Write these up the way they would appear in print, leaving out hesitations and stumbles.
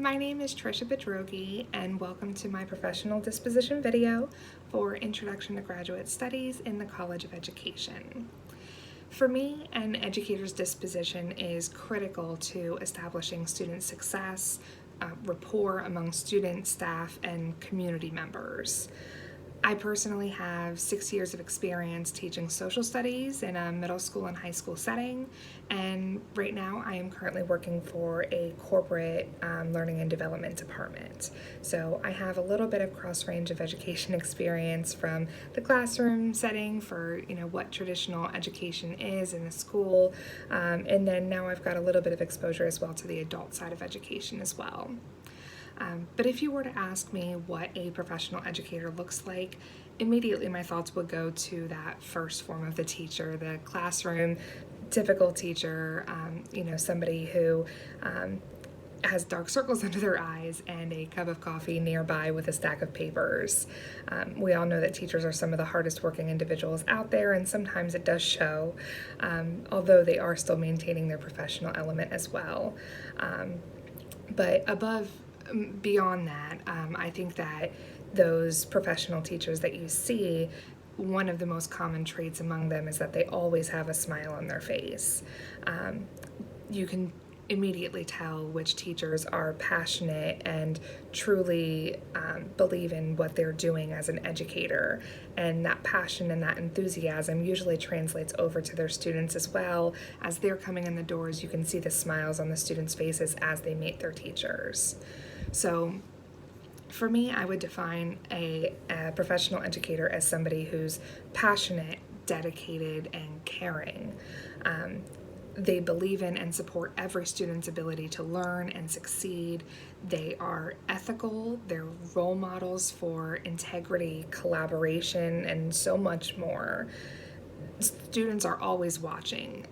my name is Trisha Bedrogi, and welcome to my professional disposition video for Introduction to Graduate Studies in the College of Education. For me, an educator's disposition is critical to establishing student success, rapport among students, staff, and community members. I personally have 6 years of experience teaching social studies in a middle school and high school setting, and right now I am currently working for a corporate learning and development department. So I have a little bit of cross range of education experience from the classroom setting for what traditional education is in a school, and then now I've got a little bit of exposure as well to the adult side of education as well. But if you were to ask me what a professional educator looks like, immediately my thoughts would go to that first form of the teacher, the classroom typical teacher, somebody who has dark circles under their eyes and a cup of coffee nearby with a stack of papers. We all know that teachers are some of the hardest working individuals out there, and sometimes it does show, although they are still maintaining their professional element as well. But beyond that, I think that those professional teachers that you see, one of the most common traits among them is that they always have a smile on their face. You can immediately tell which teachers are passionate and truly believe in what they're doing as an educator, and that passion and that enthusiasm usually translates over to their students as well. As they're coming in the doors, you can see the smiles on the students' faces as they meet their teachers. So for me, I would define a professional educator as somebody who's passionate, dedicated, and caring. They believe in and support every student's ability to learn and succeed. They are ethical, they're role models for integrity, collaboration, and so much more. Students are always watching,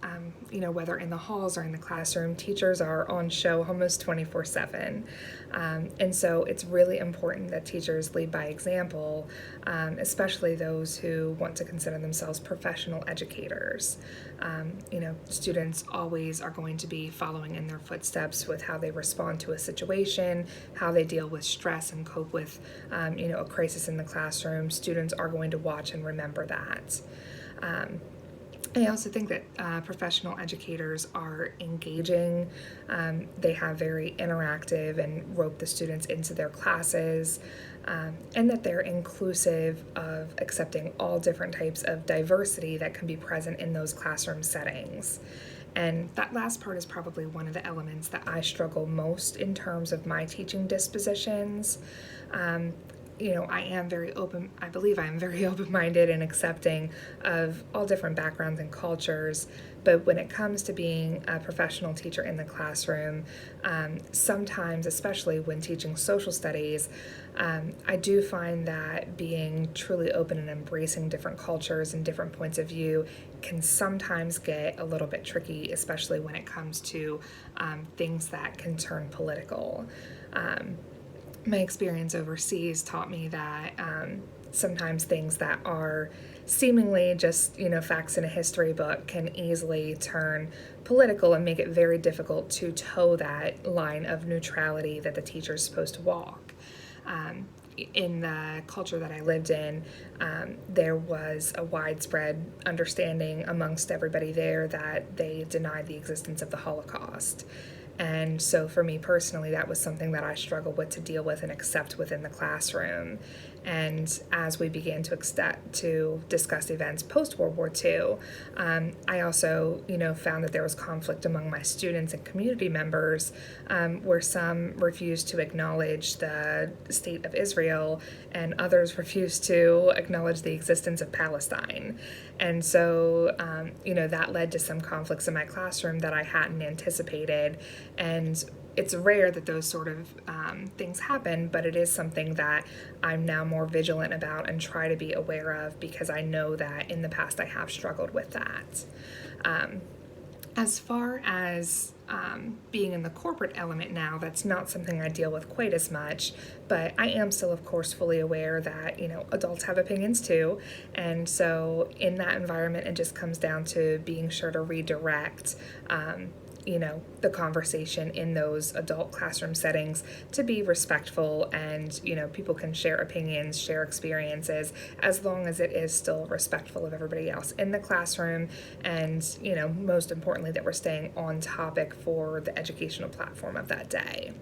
whether in the halls or in the classroom. Teachers are on show almost 24/7. And so it's really important that teachers lead by example, especially those who want to consider themselves professional educators. Students always are going to be following in their footsteps with how they respond to a situation, how they deal with stress and cope with, a crisis in the classroom. Students are going to watch and remember that. I also think that professional educators are engaging. They have very interactive and rope the students into their classes, and that they're inclusive of accepting all different types of diversity that can be present in those classroom settings. And that last part is probably one of the elements that I struggle most in terms of my teaching dispositions. I am very open, I believe I am very open-minded and accepting of all different backgrounds and cultures, but when it comes to being a professional teacher in the classroom, sometimes, especially when teaching social studies, I do find that being truly open and embracing different cultures and different points of view can sometimes get a little bit tricky, especially when it comes to things that can turn political. My experience overseas taught me that sometimes things that are seemingly just, facts in a history book can easily turn political and make it very difficult to toe that line of neutrality that the teacher is supposed to walk. In the culture that I lived in, there was a widespread understanding amongst everybody there that they denied the existence of the Holocaust. And so for me personally, that was something that I struggled with to deal with and accept within the classroom. And as we began to discuss events post-World War II, I also, found that there was conflict among my students and community members, where some refused to acknowledge the state of Israel and others refused to acknowledge the existence of Palestine. And so, that led to some conflicts in my classroom that I hadn't anticipated. And it's rare that those sort of things happen, but it is something that I'm now more vigilant about and try to be aware of, because I know that in the past I have struggled with that. As far as being in the corporate element now, that's not something I deal with quite as much, but I am still, of course, fully aware that, adults have opinions too. And so in that environment, it just comes down to being sure to redirect, the conversation in those adult classroom settings to be respectful, and people can share opinions, share experiences, as long as it is still respectful of everybody else in the classroom, and most importantly, that we're staying on topic for the educational platform of that day.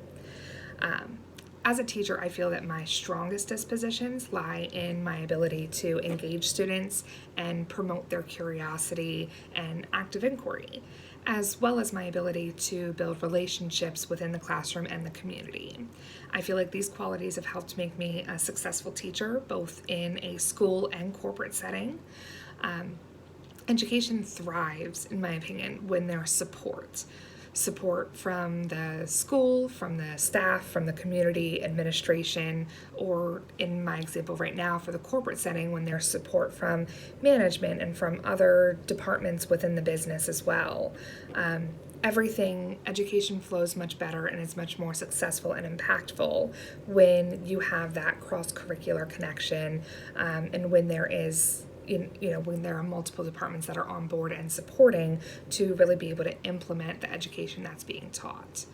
As a teacher, I feel that my strongest dispositions lie in my ability to engage students and promote their curiosity and active inquiry, as well as my ability to build relationships within the classroom and the community. I feel like these qualities have helped make me a successful teacher, both in a school and corporate setting. Education thrives, in my opinion, when there's support from the school, from the staff, from the community, administration, or in my example right now for the corporate setting, when there's support from management and from other departments within the business as well. Education flows much better and is much more successful and impactful when you have that cross-curricular connection, and when there is when there are multiple departments that are on board and supporting to really be able to implement the education that's being taught.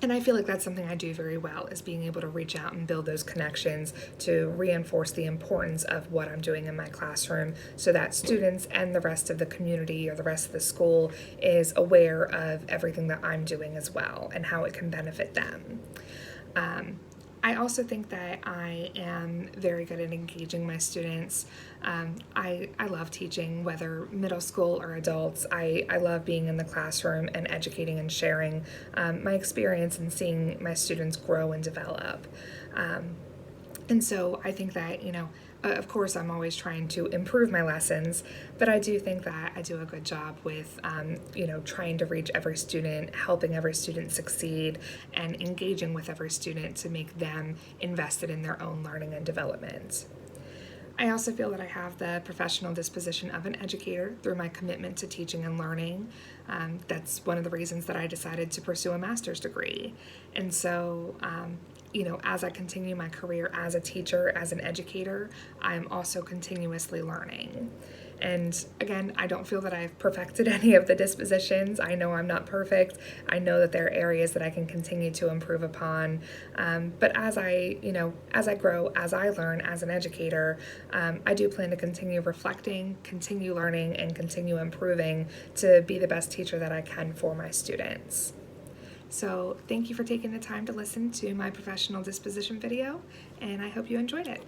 And I feel like that's something I do very well, is being able to reach out and build those connections to reinforce the importance of what I'm doing in my classroom, so that students and the rest of the community or the rest of the school is aware of everything that I'm doing as well and how it can benefit them. I also think that I am very good at engaging my students. I love teaching, whether middle school or adults. I love being in the classroom and educating and sharing my experience and seeing my students grow and develop. And so I think that, of course, I'm always trying to improve my lessons, but I do think that I do a good job with, trying to reach every student, helping every student succeed, and engaging with every student to make them invested in their own learning and development. I also feel that I have the professional disposition of an educator through my commitment to teaching and learning. That's one of the reasons that I decided to pursue a master's degree. And so, as I continue my career as a teacher, as an educator, I'm also continuously learning. And again, I don't feel that I've perfected any of the dispositions. I know I'm not perfect. I know that there are areas that I can continue to improve upon. But as I grow, as I learn as an educator, I do plan to continue reflecting, continue learning, and continue improving to be the best teacher that I can for my students. So thank you for taking the time to listen to my professional disposition video, and I hope you enjoyed it.